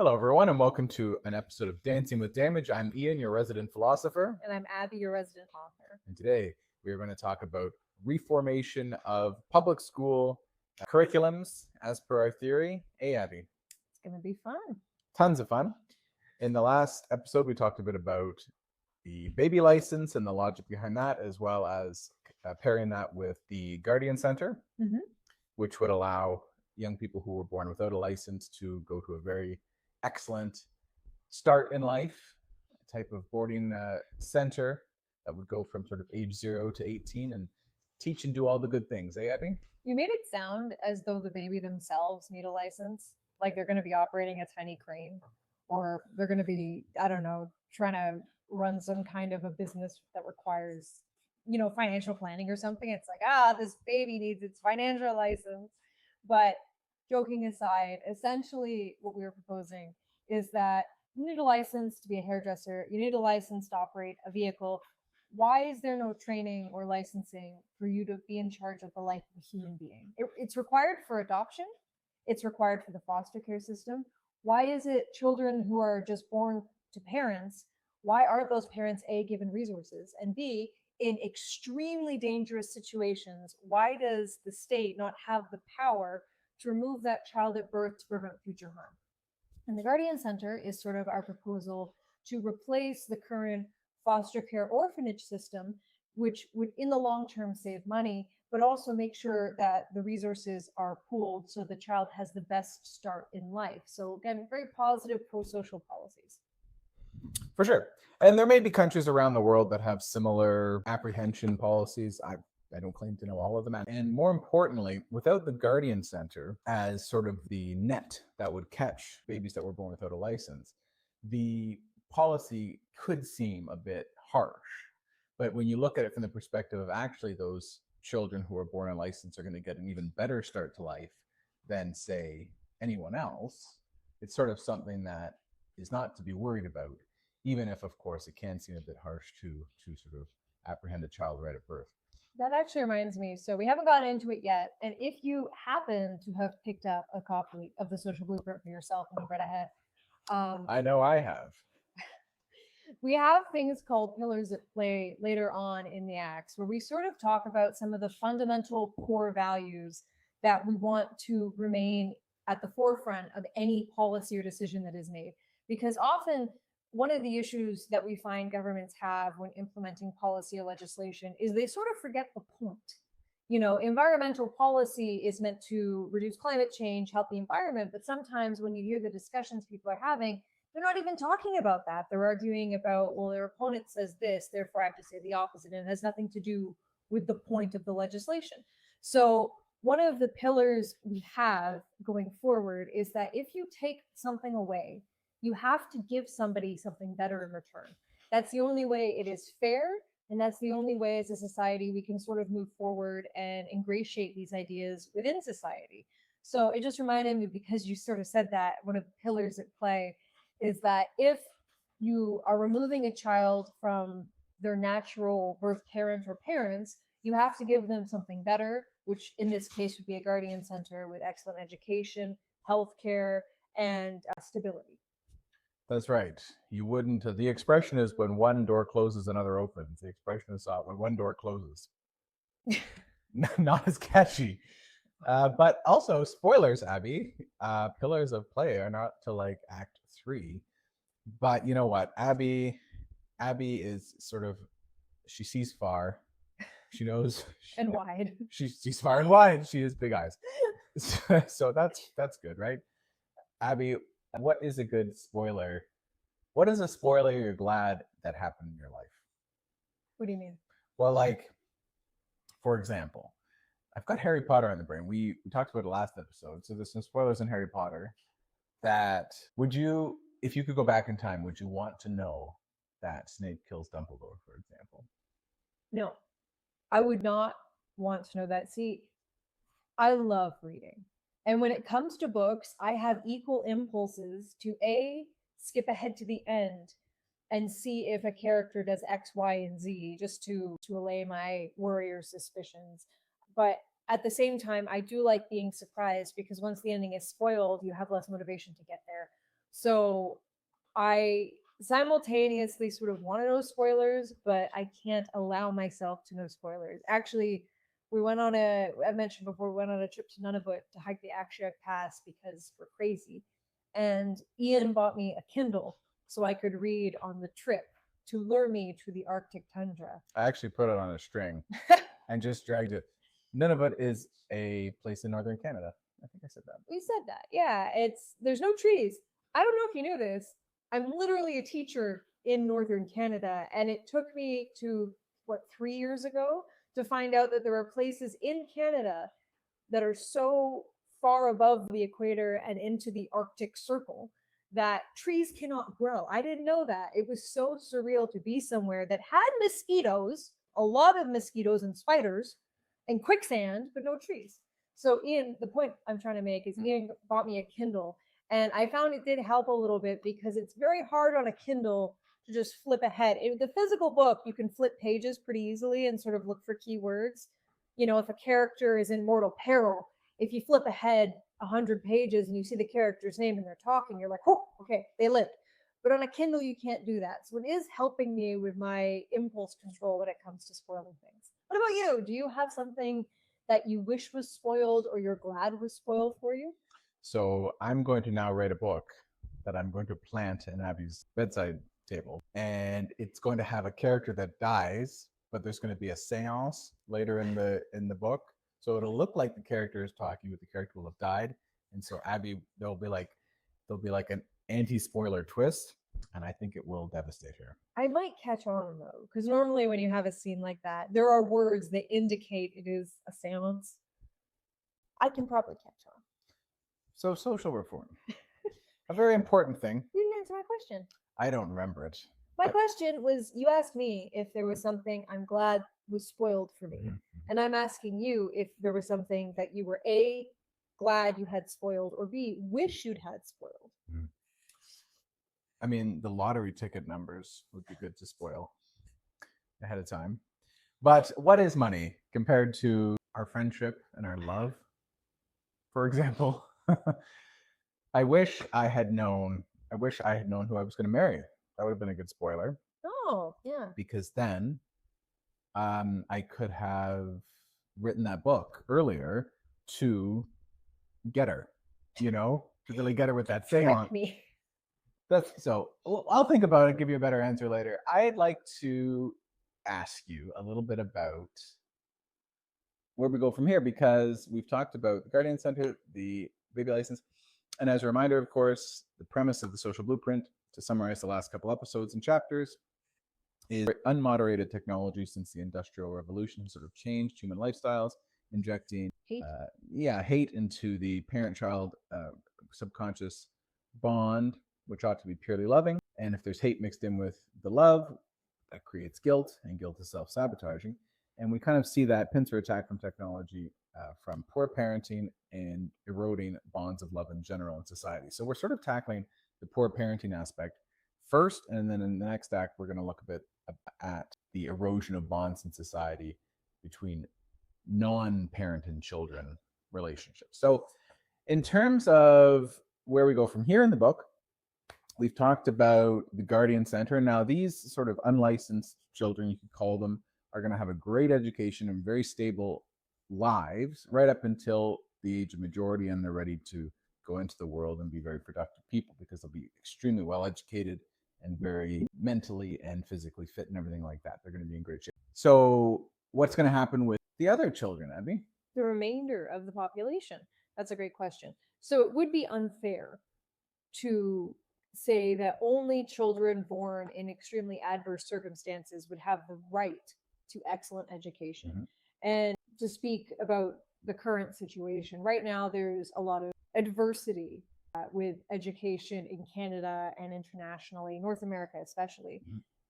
Hello, everyone, and welcome to an episode of Dancing with Damage. I'm Ian, your resident philosopher. And I'm Abby, your resident author. And today we are going to talk about reformation of public school curriculums as per our theory. Hey, Abby. It's going to be fun. Tons of fun. In the last episode, we talked a bit about the baby license and the logic behind that, as well as pairing that with the Guardian Center, which would allow young people who were born without a license to go to a very excellent start in life type of boarding center that would go from sort of age 0 to 18 and teach and do all the good things. Abby? You made it sound as though the baby themselves need a license, like they're going to be operating a tiny crane, or they're going to be, I don't know, trying to run some kind of a business that requires, financial planning or something. It's like, this baby needs its financial license. But joking aside, essentially what we were proposing is that you need a license to be a hairdresser. You need a license to operate a vehicle. Why is there no training or licensing for you to be in charge of the life of a human being? It's required for adoption. It's required for the foster care system. Why is it children who are just born to parents, why aren't those parents, A, given resources, and B, in extremely dangerous situations, why does the state not have the power to remove that child at birth to prevent future harm? And the Guardian Center is sort of our proposal to replace the current foster care orphanage system, which would in the long term save money, but also make sure that the resources are pooled so the child has the best start in life. So again, very positive pro-social policies. For sure. And there may be countries around the world that have similar apprehension policies. I don't claim to know all of them. And more importantly, without the Guardian Center as sort of the net that would catch babies that were born without a license, the policy could seem a bit harsh. But when you look at it from the perspective of actually those children who are born unlicensed are going to get an even better start to life than, say, anyone else, it's sort of something that is not to be worried about, even if, of course, it can seem a bit harsh to sort of apprehend a child right at birth. That actually reminds me, so we haven't gotten into it yet, and if you happen to have picked up a copy of the Social Blueprint for yourself and you've read ahead, I know I have. We have things called pillars at play later on in the acts, where we sort of talk about some of the fundamental core values that we want to remain at the forefront of any policy or decision that is made. Because often one of the issues that we find governments have when implementing policy or legislation is they sort of forget the point. Environmental policy is meant to reduce climate change, help the environment, but sometimes when you hear the discussions people are having, they're not even talking about that. They're arguing about, well, their opponent says this, therefore I have to say the opposite, and it has nothing to do with the point of the legislation. So one of the pillars we have going forward is that if you take something away, you have to give somebody something better in return. That's the only way it is fair, and that's the only way as a society we can sort of move forward and ingratiate these ideas within society. So it just reminded me, because you sort of said that, one of the pillars at play is that if you are removing a child from their natural birth parent or parents, you have to give them something better, which in this case would be a Guardian Center with excellent education, healthcare, and stability. That's right. You wouldn't. The expression is when one door closes, another opens. The expression is when one door closes. Not as catchy. But also, spoilers, Abby. Pillars of play are not till Act 3. But you know what? Abby is sort of, she sees far. She knows. And wide. She sees far and wide. She has big eyes. So that's good, right? Abby, what is a good spoiler? What is a spoiler you're glad that happened in your life? What do you mean? Well, for example, I've got Harry Potter on the brain. We talked about it last episode, so there's some spoilers in Harry Potter. That would you, if you could go back in time, would you want to know that Snape kills Dumbledore, for example? No, I would not want to know that. See, I love reading. And when it comes to books, I have equal impulses to A, skip ahead to the end and see if a character does X, Y, and Z, just to allay my worry or suspicions. But at the same time, I do like being surprised, because once the ending is spoiled, you have less motivation to get there. So I simultaneously sort of want to know spoilers, but I can't allow myself to know spoilers. Actually, I mentioned before, we went on a trip to Nunavut to hike the Akshak Pass because we're crazy. And Ian bought me a Kindle so I could read on the trip to lure me to the Arctic tundra. I actually put it on a string and just dragged it. Nunavut is a place in northern Canada. I think I said that. We said that. Yeah, there's no trees. I don't know if you knew this. I'm literally a teacher in northern Canada, and it took me to 3 years ago to find out that there are places in Canada that are so far above the equator and into the Arctic Circle that trees cannot grow. I didn't know that. It was so surreal to be somewhere that had mosquitoes, a lot of mosquitoes and spiders, and quicksand, but no trees. So Ian, the point I'm trying to make is Ian bought me a Kindle, and I found it did help a little bit because it's very hard on a Kindle to just flip ahead. In the physical book, you can flip pages pretty easily and sort of look for keywords. You know, if a character is in mortal peril, if you flip ahead 100 pages and you see the character's name and they're talking, you're like, oh, okay, they lived. But on a Kindle, you can't do that. So it is helping me with my impulse control when it comes to spoiling things. What about you? Do you have something that you wish was spoiled or you're glad was spoiled for you? So I'm going to now write a book that I'm going to plant in Abby's bedside table, and it's going to have a character that dies, but there's going to be a séance later in the book, so it'll look like the character is talking, but the character will have died, and so Abby there'll be like an anti-spoiler twist, and I think it will devastate her. I might catch on though, because normally when you have a scene like that, there are words that indicate it is a seance. I can probably catch on. So social reform, a very important thing. You didn't answer my question. I don't remember it. My question was, you asked me if there was something I'm glad was spoiled for me. And I'm asking you if there was something that you were A, glad you had spoiled, or B, wish you'd had spoiled. I mean, the lottery ticket numbers would be good to spoil ahead of time. But what is money compared to our friendship and our love, for example? I wish I had known who I was going to marry. That would have been a good spoiler. Oh, yeah. Because then I could have written that book earlier to get her, to really get her with that thing on. Me. I'll think about it, give you a better answer later. I'd like to ask you a little bit about where we go from here, because we've talked about the Guardian Center, the baby license, and as a reminder, of course, the premise of the social blueprint, to summarize the last couple episodes and chapters, is unmoderated technology since the Industrial Revolution sort of changed human lifestyles, injecting hate into the parent-child subconscious bond, which ought to be purely loving. And if there's hate mixed in with the love, that creates guilt, and guilt is self-sabotaging. And we kind of see that pincer attack from technology, from poor parenting and eroding bonds of love in general in society. So we're sort of tackling the poor parenting aspect first, and then in the next act, we're going to look a bit at the erosion of bonds in society between non-parent and children relationships. So in terms of where we go from here in the book, we've talked about the Guardian Center. Now, these sort of unlicensed children, you could call them, are going to have a great education and very stable lives right up until the age of majority, and they're ready to go into the world and be very productive people, because they'll be extremely well educated and very mentally and physically fit and everything like that. They're going to be in great shape. So what's going to happen with the other children, Abby? The remainder of the population. That's a great question. So it would be unfair to say that only children born in extremely adverse circumstances would have the right to excellent education. And to speak about the current situation, right now there's a lot of adversity with education in Canada and internationally, North America especially,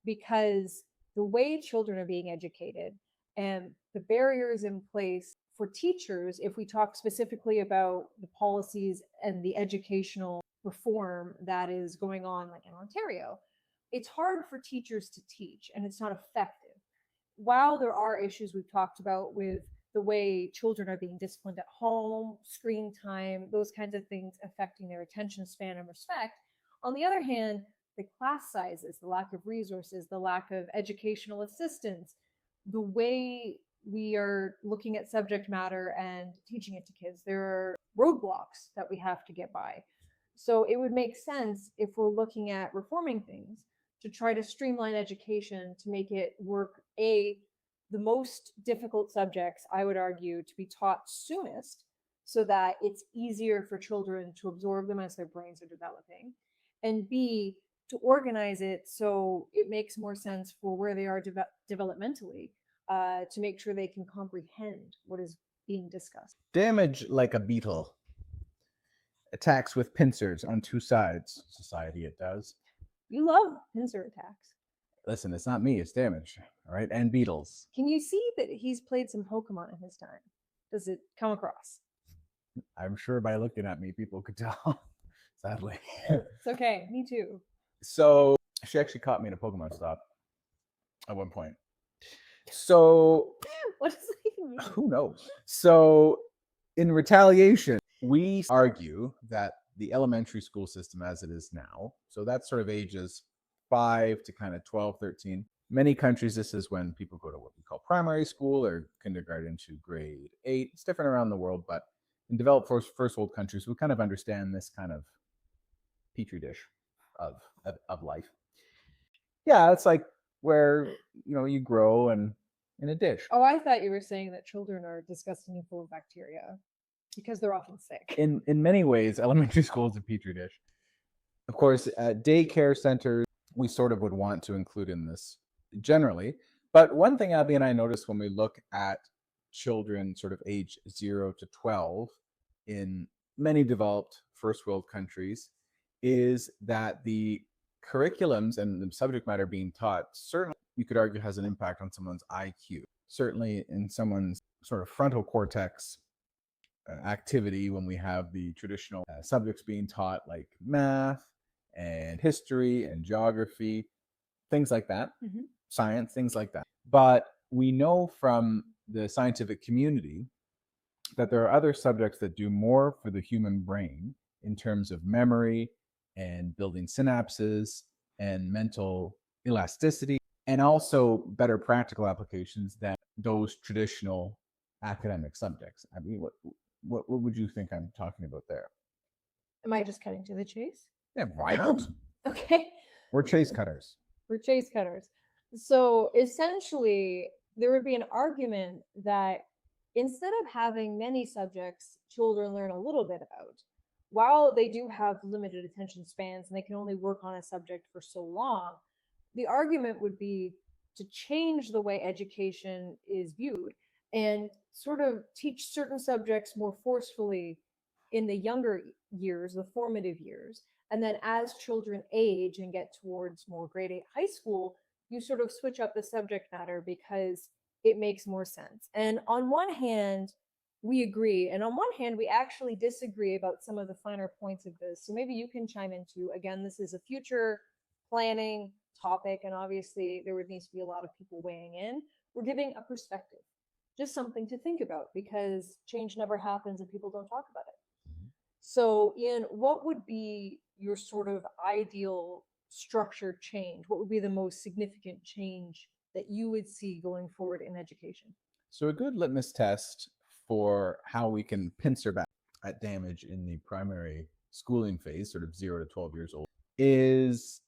because the way children are being educated and the barriers in place for teachers, if we talk specifically about the policies and the educational reform that is going on, like in Ontario, it's hard for teachers to teach and it's not effective. While there are issues we've talked about with the way children are being disciplined at home, screen time, those kinds of things affecting their attention span and respect, On the other hand, the class sizes, the lack of resources, the lack of educational assistance, the way we are looking at subject matter and teaching it to kids, there are roadblocks that we have to get by. So it would make sense if we're looking at reforming things to try to streamline education to make it work. The most difficult subjects, I would argue, to be taught soonest so that it's easier for children to absorb them as their brains are developing. And B, to organize it so it makes more sense for where they are developmentally, to make sure they can comprehend what is being discussed. Damage like a beetle. Attacks with pincers on two sides. Society, it does. You love pincer attacks. Listen, it's not me, it's Damage. All right, and beetles. Can you see that he's played some Pokemon in his time? Does it come across? I'm sure by looking at me, people could tell. Sadly. It's okay. Me too. So she actually caught me in a Pokemon stop at one point. So what does that even mean? Who knows? So in retaliation, we argue that the elementary school system as it is now, so that's sort of ages 5 to kind of 12, 13. Many countries, this is when people go to what we call primary school or kindergarten to grade 8. It's different around the world, but in developed first world countries, we kind of understand this kind of petri dish of life. Yeah, it's like where you grow and in a dish. Oh, I thought you were saying that children are disgustingly full of bacteria because they're often sick. In many ways, elementary school is a petri dish. Of course, daycare centers, we sort of would want to include in this generally. But one thing Abby and I noticed when we look at children sort of age 0 to 12 in many developed first world countries is that the curriculums and the subject matter being taught certainly, you could argue, has an impact on someone's IQ. Certainly in someone's sort of frontal cortex activity when we have the traditional subjects being taught like math and history and geography, things like that, science, things like that. But we know from the scientific community that there are other subjects that do more for the human brain in terms of memory and building synapses and mental elasticity, and also better practical applications than those traditional academic subjects. I mean, what would you think I'm talking about there? Am I just cutting to the chase? Yeah, why not? Okay. We're chase cutters. We're chase cutters. So essentially, there would be an argument that instead of having many subjects children learn a little bit about, while they do have limited attention spans and they can only work on a subject for so long, the argument would be to change the way education is viewed and sort of teach certain subjects more forcefully in the younger years, the formative years. And then as children age and get towards more grade 8 high school, you sort of switch up the subject matter because it makes more sense. And on one hand, we agree. And on one hand, we actually disagree about some of the finer points of this. So maybe you can chime in too. Again, this is a future planning topic, and obviously there would need to be a lot of people weighing in. We're giving a perspective, just something to think about, because change never happens if people don't talk about it. So Ian, what would be your sort of ideal structure change? What would be the most significant change that you would see going forward in education? So a good litmus test for how we can pincer back at damage in the primary schooling phase, sort of 0 to 12 years old, is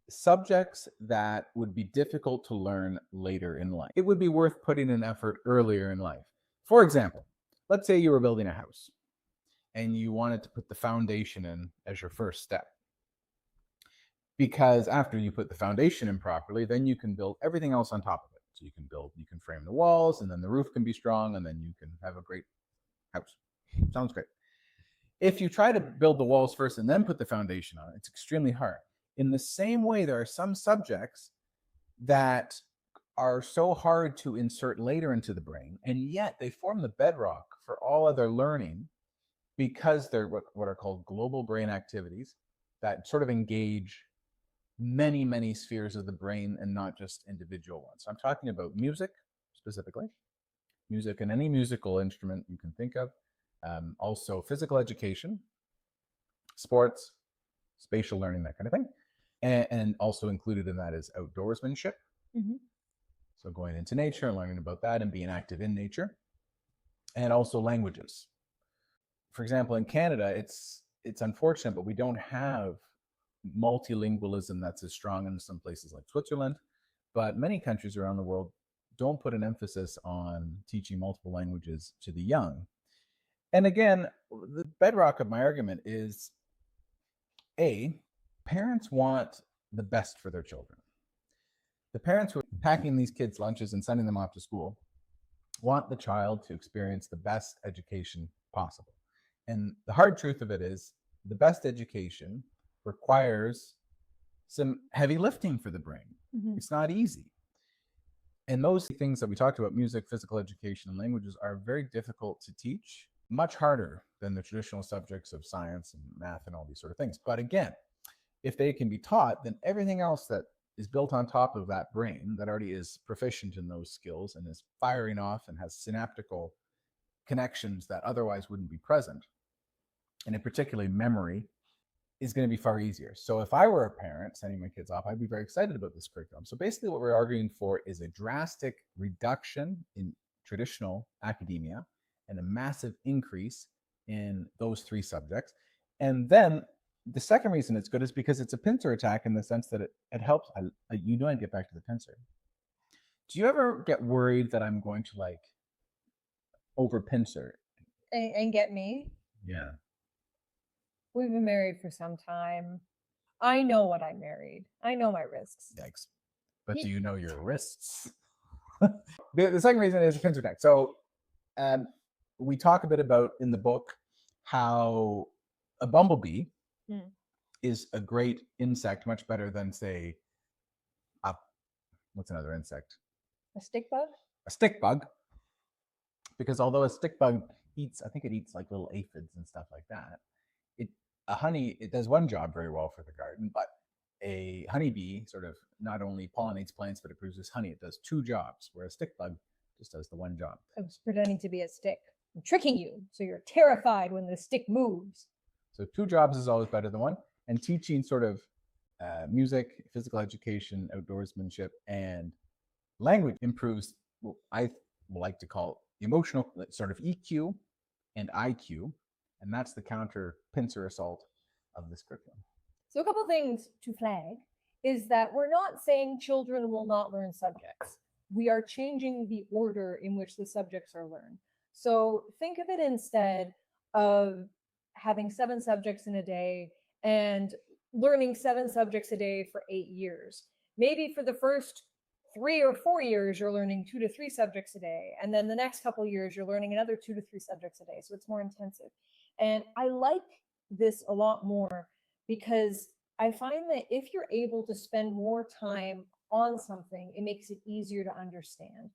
subjects that would be difficult to learn later in life. It would be worth putting an effort earlier in life. For example, let's say you were building a house and you wanted to put the foundation in as your first step. Because after you put the foundation in properly, then you can build everything else on top of it. So you can frame the walls, and then the roof can be strong, and then you can have a great house. Sounds great. If you try to build the walls first and then put the foundation on, it's extremely hard. In the same way, there are some subjects that are so hard to insert later into the brain, and yet they form the bedrock for all other learning because they're what are called global brain activities that sort of engage many, many spheres of the brain and not just individual ones. So I'm talking about music specifically, music and any musical instrument you can think of. Also physical education, sports, spatial learning, that kind of thing. And also included in that is outdoorsmanship. Mhm. So going into nature and learning about that and being active in nature. And also languages. For example, in Canada, it's unfortunate, but we don't have multilingualism that's as strong in some places like Switzerland. But many countries around the world don't put an emphasis on teaching multiple languages to the young. And again, the bedrock of my argument is A, parents want the best for their children. The parents who are packing these kids' lunches and sending them off to school want the child to experience the best education possible. And the hard truth of it is the best education requires some heavy lifting for the brain. Mhm. It's not easy. And those things that we talked about, music, physical education, and languages, are very difficult to teach, much harder than the traditional subjects of science and math and all these sort of things. But again, if they can be taught, then everything else that is built on top of that brain that already is proficient in those skills and is firing off and has synaptical connections that otherwise wouldn't be present, and in particularly memory, is going to be far easier. So if I were a parent sending my kids off, I'd be very excited about this curriculum. So basically what we're arguing for is a drastic reduction in traditional academia and a massive increase in those three subjects. And then the second reason it's good is because it's a pincer attack in the sense that it helps. I'd get back to the pincer. Do you ever get worried that I'm going to like over pincer? And get me. Yeah. We've been married for some time. I know what I married. I know my risks. Yikes. But do you know your wrists? The second reason is a pincer attack. So we talk a bit about in the book how a bumblebee is a great insect, much better than, say, what's another insect? A stick bug? A stick bug. Because although a stick bug eats, I think it eats like little aphids and stuff like that, it does one job very well for the garden, but a honeybee sort of not only pollinates plants, but it produces honey. It does two jobs, where a stick bug just does the one job. I was pretending to be a stick. I'm tricking you, so you're terrified when the stick moves. So two jobs is always better than one. And teaching sort of music, physical education, outdoorsmanship, and language improves what I like to call emotional sort of EQ and IQ. And that's the counter pincer assault of this curriculum. So a couple things to flag is that we're not saying children will not learn subjects. We are changing the order in which the subjects are learned. So think of it instead of having 7 subjects in a day and learning 7 subjects a day for 8 years. Maybe for the first 3 or 4 years, you're learning 2 to 3 subjects a day. And then the next couple years, you're learning another 2 to 3 subjects a day. So it's more intensive. And I like this a lot more because I find that if you're able to spend more time on something, it makes it easier to understand.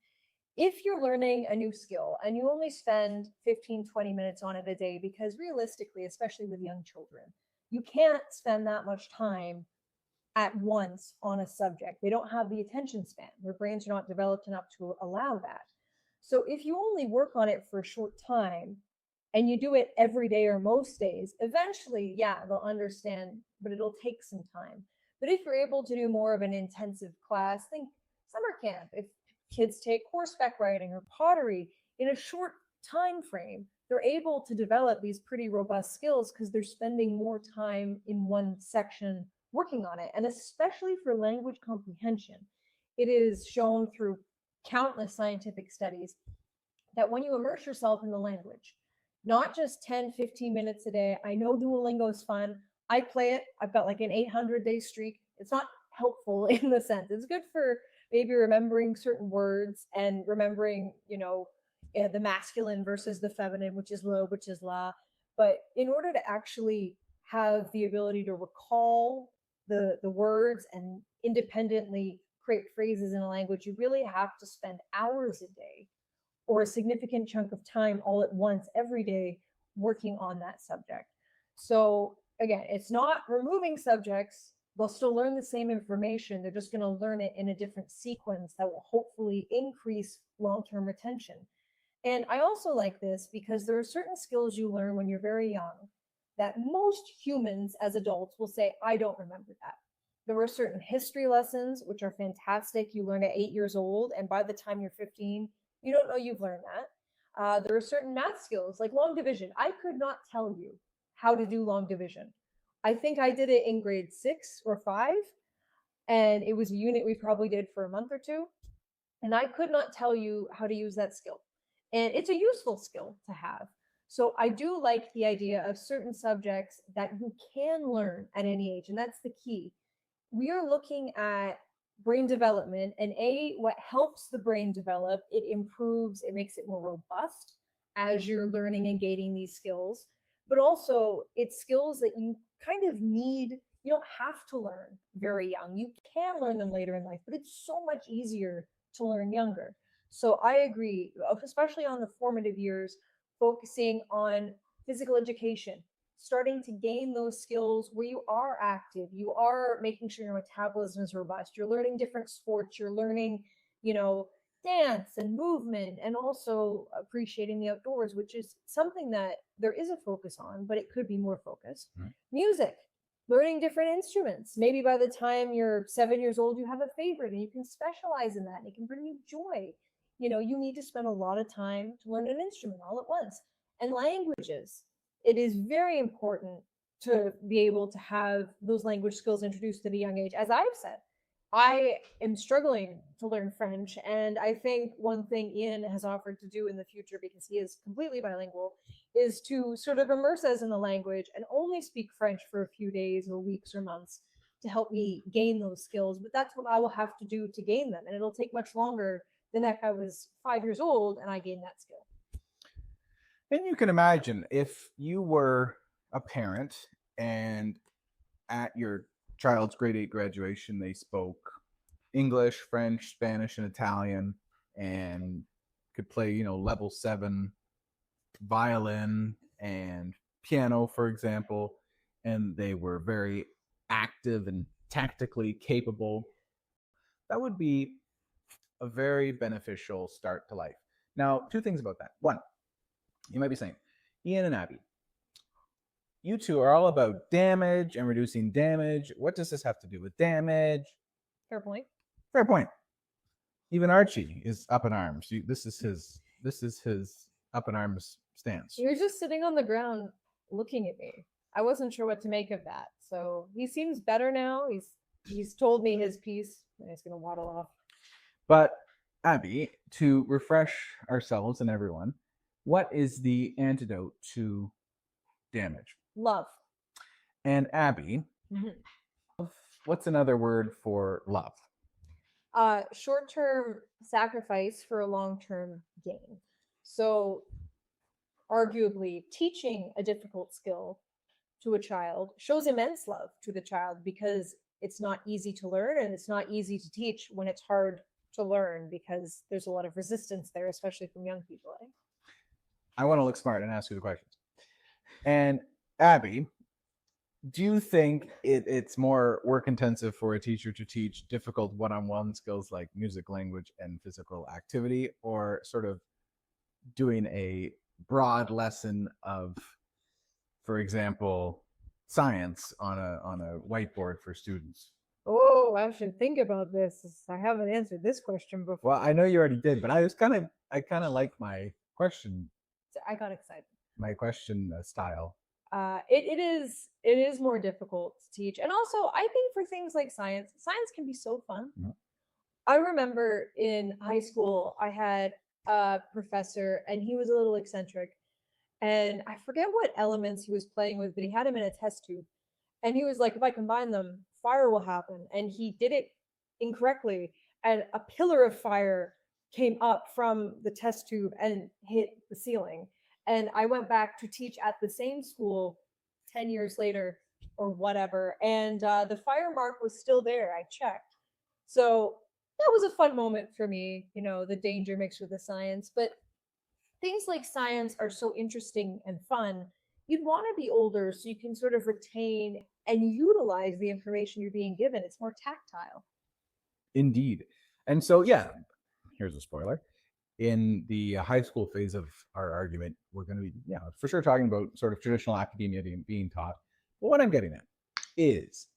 If you're learning a new skill and you only spend 15, 20 minutes on it a day, because realistically, especially with young children, you can't spend that much time at once on a subject. They don't have the attention span. Their brains are not developed enough to allow that. So if you only work on it for a short time and you do it every day or most days, eventually, yeah, they'll understand, but it'll take some time. But if you're able to do more of an intensive class, think summer camp. If kids take horseback riding or pottery in a short time frame, they're able to develop these pretty robust skills because they're spending more time in one section working on it. And especially for language comprehension, it is shown through countless scientific studies that when you immerse yourself in the language, not just 10, 15 minutes a day. I know Duolingo is fun. I play it. I've got like an 800-day streak. It's not helpful in the sense. It's good for maybe remembering certain words and remembering, the masculine versus the feminine, which is lo, which is la. But in order to actually have the ability to recall the words and independently create phrases in a language, you really have to spend hours a day or a significant chunk of time all at once every day working on that subject. So again, it's not removing subjects. They'll still learn the same information. They're just going to learn it in a different sequence that will hopefully increase long-term retention. And I also like this because there are certain skills you learn when you're very young that most humans as adults will say, I don't remember that. There were certain history lessons, which are fantastic. You learn at 8 years old, and by the time you're 15, you don't know you've learned that. There are certain math skills, like long division. I could not tell you how to do long division. I think I did it in grade 6 or 5, and it was a unit we probably did for a month or two. And I could not tell you how to use that skill. And it's a useful skill to have. So I do like the idea of certain subjects that you can learn at any age. And that's the key. We are looking at brain development, and what helps the brain develop, it improves, it makes it more robust as you're learning and gaining these skills. But also, it's skills that you kind of need. You don't have to learn very young. You can learn them later in life, but it's so much easier to learn younger. So I agree, especially on the formative years, focusing on physical education, starting to gain those skills where you are active, you are making sure your metabolism is robust, you're learning different sports, you're learning, dance and movement, and also appreciating the outdoors, which is something that there is a focus on, but it could be more focused. Right. Music, learning different instruments. Maybe by the time you're 7 years old, you have a favorite and you can specialize in that and it can bring you joy. You need to spend a lot of time to learn an instrument all at once. And languages, it is very important to be able to have those language skills introduced at a young age. As I've said, I am struggling to learn French, and I think one thing Ian has offered to do in the future, because he is completely bilingual, is to sort of immerse us in the language and only speak French for a few days or weeks or months to help me gain those skills. But that's what I will have to do to gain them, and it'll take much longer than if I was 5 years old and I gained that skill. And you can imagine if you were a parent and at your child's grade 8 graduation, they spoke English, French, Spanish, and Italian, and could play, level 7 violin and piano, for example, and they were very active and tactically capable. That would be a very beneficial start to life. Now, two things about that. One, you might be saying, Ian and Abby, you two are all about damage and reducing damage. What does this have to do with damage? Fair point. Fair point. Even Archie is up in arms. This is his up in arms stance. He was just sitting on the ground looking at me. I wasn't sure what to make of that. So he seems better now. He's told me his piece, and he's gonna waddle off. But Abby, to refresh ourselves and everyone, what is the antidote to damage? Love. And Abby, what's another word for love? Short-term sacrifice for a long-term gain. So arguably, teaching a difficult skill to a child shows immense love to the child, because it's not easy to learn and it's not easy to teach when it's hard to learn, because there's a lot of resistance there, especially from young people. I want to look smart and ask you the questions. And Abby, do you think it's more work intensive for a teacher to teach difficult one-on-one skills like music, language, and physical activity, or sort of doing a broad lesson of, for example, science on a whiteboard for students? Oh, I should think about this. I haven't answered this question before. Well, I know you already did, but I kind of like my question. I got excited. My question style. It is more difficult to teach, and also I think for things like science can be so fun. Mm-hmm. I remember in high school I had a professor, and he was a little eccentric, and I forget what elements he was playing with, but he had him in a test tube, and he was like, if I combine them, fire will happen, and he did it incorrectly, and a pillar of fire came up from the test tube and hit the ceiling. And I went back to teach at the same school 10 years later or whatever, and the fire mark was still there. I checked. So that was a fun moment for me, the danger mixed with the science. But things like science are so interesting and fun. You'd want to be older so you can sort of retain and utilize the information you're being given. It's more tactile. Indeed. And so, yeah, here's a spoiler. in the high school phase of our argument, we're going to be, yeah, for sure talking about sort of traditional academia being taught. But what I'm getting at is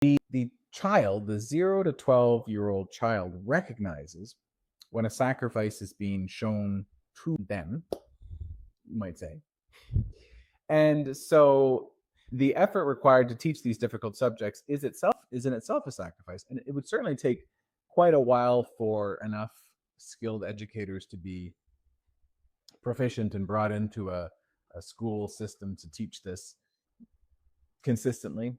the child, the 0 to 12-year-old child, recognizes when a sacrifice is being shown to them, you might say. And so the effort required to teach these difficult subjects is in itself a sacrifice. And it would certainly take quite a while for enough skilled educators to be proficient and brought into a school system to teach this consistently.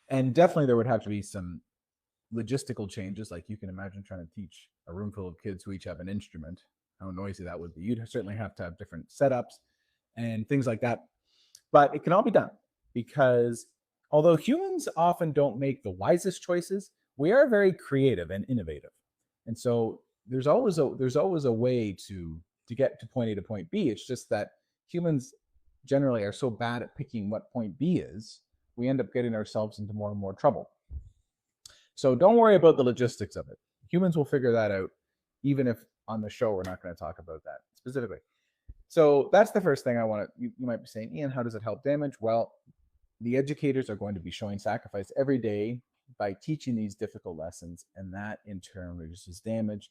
And definitely there would have to be some logistical changes. Like, you can imagine trying to teach a room full of kids who each have an instrument, how noisy that would be. You'd certainly have to have different setups and things like that. But it can all be done, because although humans often don't make the wisest choices, we are very creative and innovative. And so there's always a way to get to point A to point B. It's just that humans generally are so bad at picking what point B is, we end up getting ourselves into more and more trouble. So don't worry about the logistics of it. Humans will figure that out, even if on the show we're not going to talk about that specifically. So that's the first thing I want to, you might be saying, Ian, how does it help damage? Well, the educators are going to be showing sacrifice every day by teaching these difficult lessons, and that in turn reduces damage.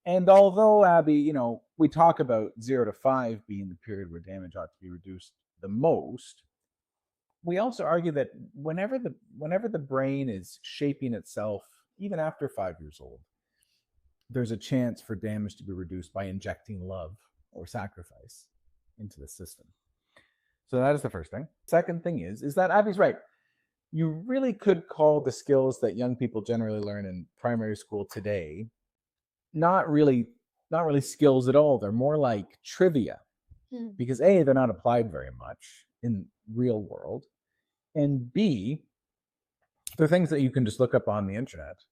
And although, Abby, we talk about 0 to 5 being the period where damage ought to be reduced the most, we also argue that whenever the brain is shaping itself, even after 5 years old, there's a chance for damage to be reduced by injecting love or sacrifice into the system. So that is the first thing. Second thing is that Abby's right. You really could call the skills that young people generally learn in primary school today not really skills at all. They're more like trivia, because A, they're not applied very much in real world, and B, they're things that you can just look up on the internet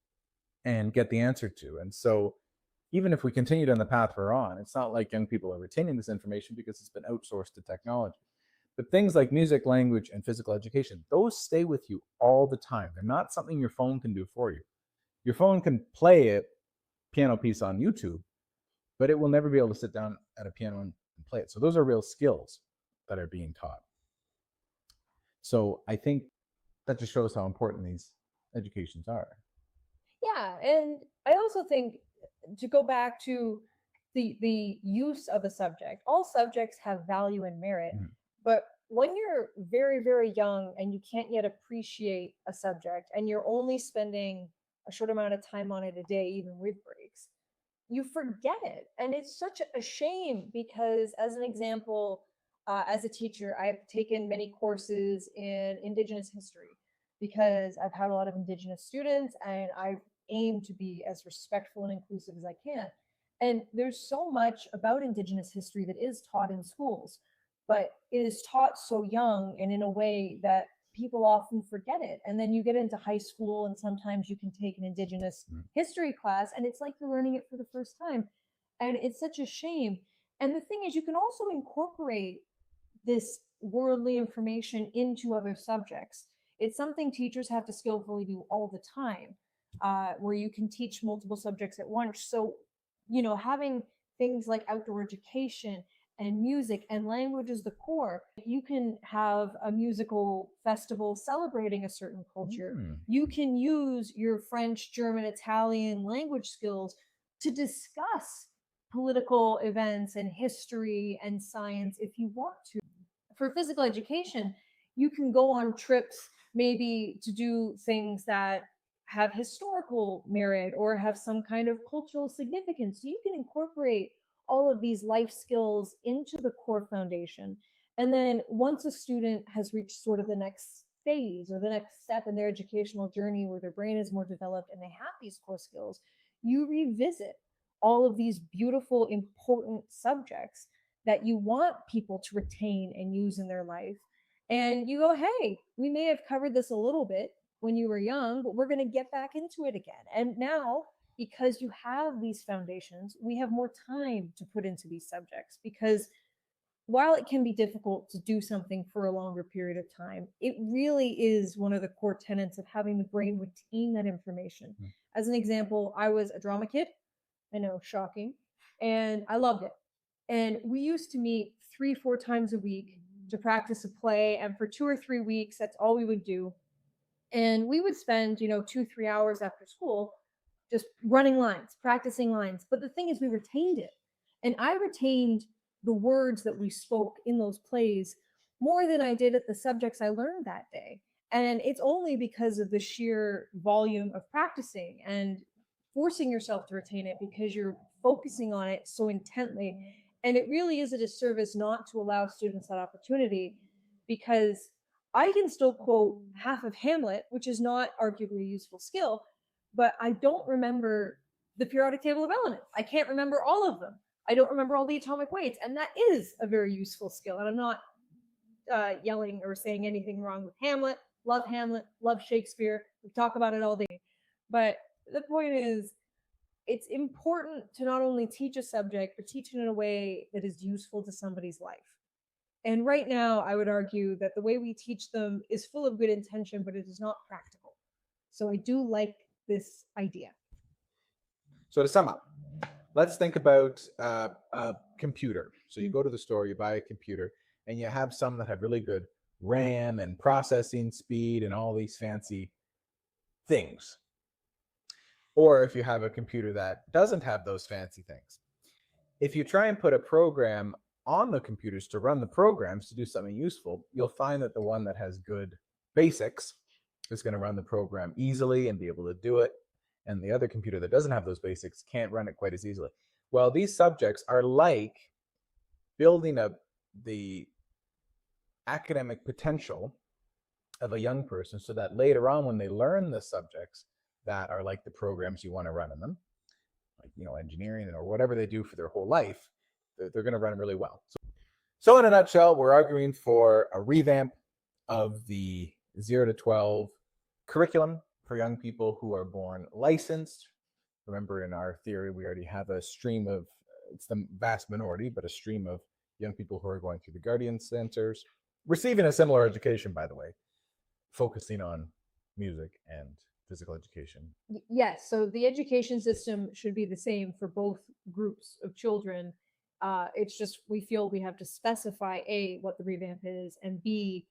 and get the answer to. And so even if we continue down the path we're on, it's not like young people are retaining this information because it's been outsourced to technology. But things like music, language, and physical education, those stay with you all the time. They're not something your phone can do for you. Your phone can play a piano piece on YouTube, but it will never be able to sit down at a piano and play it. So those are real skills that are being taught. So I think that just shows how important these educations are. Yeah, and I also think, to go back to the use of a subject, all subjects have value and merit, but when you're very, very young and you can't yet appreciate a subject, and you're only spending a short amount of time on it a day, even with breaks, you forget it. And it's such a shame, because, as an example, as a teacher, I've taken many courses in Indigenous history because I've had a lot of Indigenous students, and I aim to be as respectful and inclusive as I can. And there's so much about Indigenous history that is taught in schools, but it is taught so young and in a way that people often forget it. And then you get into high school, and sometimes you can take an Indigenous history class, and it's like you're learning it for the first time. And it's such a shame. And the thing is, you can also incorporate this worldly information into other subjects. It's something teachers have to skillfully do all the time, where you can teach multiple subjects at once. So, having things like outdoor education and music and language is the core. You can have a musical festival celebrating a certain culture. You can use your French, German, Italian language skills to discuss political events and history and science if you want to. For physical education, you can go on trips, maybe to do things that have historical merit or have some kind of cultural significance. So you can incorporate all of these life skills into the core foundation. And then once a student has reached sort of the next phase or the next step in their educational journey, where their brain is more developed and they have these core skills, you revisit all of these beautiful, important subjects that you want people to retain and use in their life. And you go, hey, we may have covered this a little bit when you were young, but we're going to get back into it again. And now, because you have these foundations, we have more time to put into these subjects, because while it can be difficult to do something for a longer period of time, it really is one of the core tenets of having the brain retain that information. As an example, I was a drama kid. I know, shocking. And I loved it. And we used to meet 3, 4 times a week to practice a play. And for 2 or 3 weeks, that's all we would do. And we would spend, 2, 3 hours after school just running lines, practicing lines. But the thing is, we retained it. And I retained the words that we spoke in those plays more than I did at the subjects I learned that day. And it's only because of the sheer volume of practicing and forcing yourself to retain it because you're focusing on it so intently. And it really is a disservice not to allow students that opportunity, because I can still quote half of Hamlet, which is not arguably a useful skill, but I don't remember the periodic table of elements. I can't remember all of them. I don't remember all the atomic weights, and that is a very useful skill. And I'm not yelling or saying anything wrong with Hamlet. Hamlet, love Shakespeare. We talk about it all day. But the point is, it's important to not only teach a subject, but teach it in a way that is useful to somebody's life. And right now, I would argue that the way we teach them is full of good intention, but it is not practical. So I do like this idea. So to sum up, let's think about a computer. So you go to the store, you buy a computer, and you have some that have really good RAM and processing speed and all these fancy things. Or if you have a computer that doesn't have those fancy things. If you try and put a program on the computers to run the programs to do something useful, you'll find that the one that has good basics is going to run the program easily and be able to do it. And the other computer that doesn't have those basics can't run it quite as easily. Well, these subjects are like building up the academic potential of a young person so that later on when they learn the subjects that are like the programs you want to run in them, like engineering or whatever they do for their whole life, they're going to run really well. So in a nutshell, we're arguing for a revamp of the 0 to 12 curriculum for young people who are born licensed. Remember, in our theory, we already have a stream of, it's the vast minority, but a stream of young people who are going through the Guardian Centers, receiving a similar education, by the way, focusing on music and physical education. Yes, so the education system should be the same for both groups of children. It's just we feel we have to specify A, what the revamp is, and B,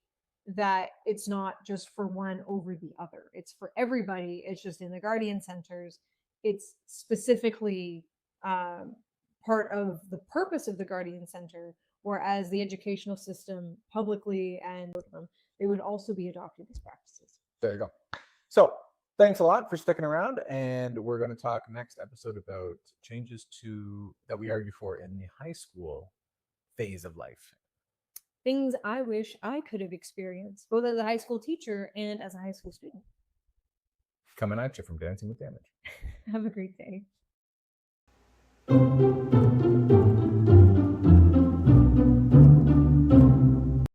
that it's not just for one over the other. It's for everybody. It's just in the Guardian Centers. It's specifically part of the purpose of the Guardian Center, whereas the educational system publicly and they would also be adopting these practices. There you go. So thanks a lot for sticking around, and we're going to talk next episode about changes that we argue for in the high school phase of life. Things I wish I could have experienced, both as a high school teacher and as a high school student. Coming at you from Dancing with Damage. Have a great day.